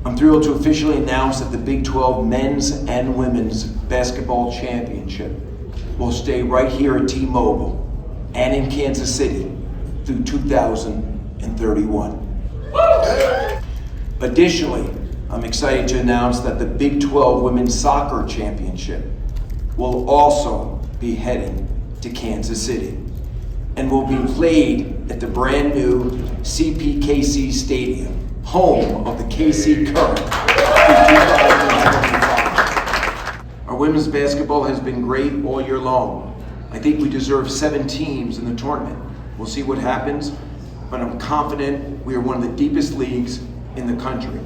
I'm thrilled to officially announce that the Big 12 Men's and Women's Basketball Championship will stay right here at T-Mobile and in Kansas City through 2031. Additionally, I'm excited to announce that the Big 12 Women's Soccer Championship will also be heading to Kansas City and will be played at the brand new CPKC Stadium, home of the KC Current, in 2025. Our women's basketball has been great all year long. I think we deserve 7 teams in the tournament. We'll see what happens, but I'm confident we are one of the deepest leagues in the country.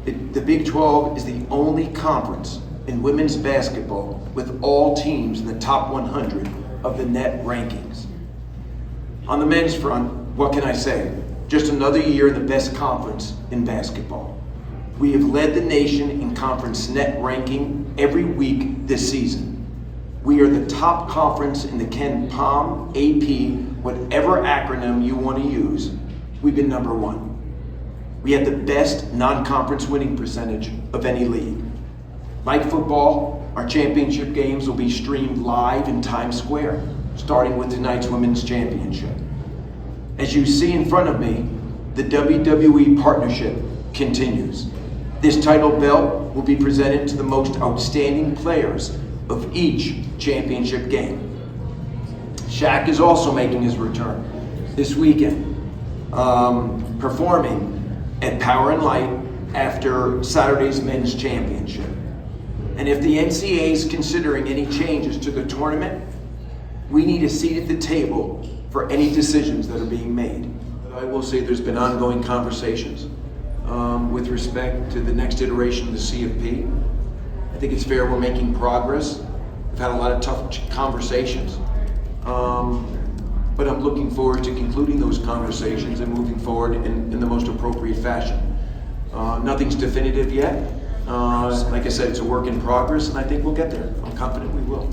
The Big 12 is the only conference in women's basketball with all teams in the top 100 of the net rankings. On the men's front, what can I say? Just another year in the best conference in basketball. We have led the nation in conference net ranking every week this season. We are the top conference in the Ken Palm, AP, whatever acronym you want to use. We've been number 1. We had the best non-conference winning percentage of any league. Like football, our championship games will be streamed live in Times Square, starting with tonight's Women's Championship. As you see in front of me, the WWE partnership continues. This title belt will be presented to the most outstanding players of each championship game. Shaq is also making his return this weekend, performing at Power and Light after Saturday's Men's Championship. And if the NCAA is considering any changes to the tournament, we need a seat at the table for any decisions that are being made. I will say there's been ongoing conversations with respect to the next iteration of the CFP. I think it's fair we're making progress. We've had a lot of tough conversations, but I'm looking forward to concluding those conversations and moving forward in the most appropriate fashion. Nothing's definitive yet. Like I said, it's a work in progress, and I think we'll get there. I'm confident we will.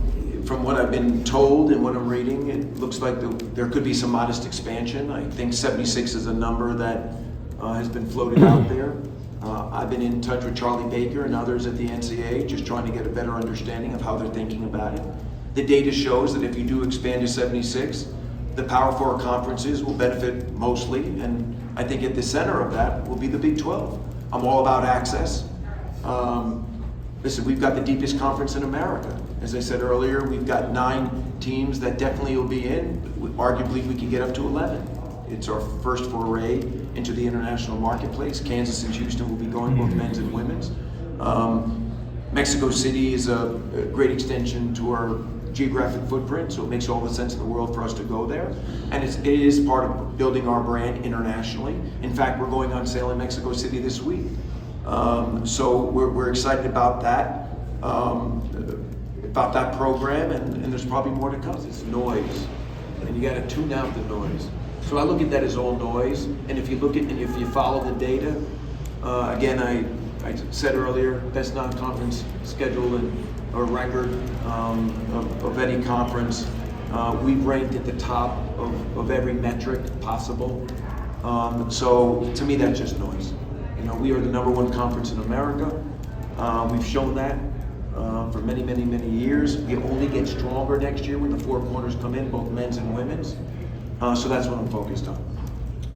From what I've been told and what I'm reading, it looks like there could be some modest expansion. I think 76 is a number that has been floated out there. I've been in touch with Charlie Baker and others at the NCAA, just trying to get a better understanding of how they're thinking about it. The data shows that if you do expand to 76, the Power 4 conferences will benefit mostly, and I think at the center of that will be the Big 12. I'm all about access. Listen, we've got the deepest conference in America. As I said earlier, we've got 9 teams that definitely will be in. Arguably, we can get up to 11. It's our first foray into the international marketplace. Kansas and Houston will be going, both men's and women's. Mexico City is a great extension to our geographic footprint, so it makes all the sense in the world for us to go there. And it is part of building our brand internationally. In fact, we're going on sale in Mexico City this week. So we're excited about that program, and there's probably more to come. It's noise, and you got to tune out the noise. So I look at that as all noise, and if you follow the data, again, I said earlier, best non-conference schedule or record of any conference. We've ranked at the top of every metric possible. So to me, that's just noise. You know, we are the #1 conference in America. We've shown that for many, many, many years. We only get stronger next year when the 4 corners come in, both men's and women's. So that's what I'm focused on.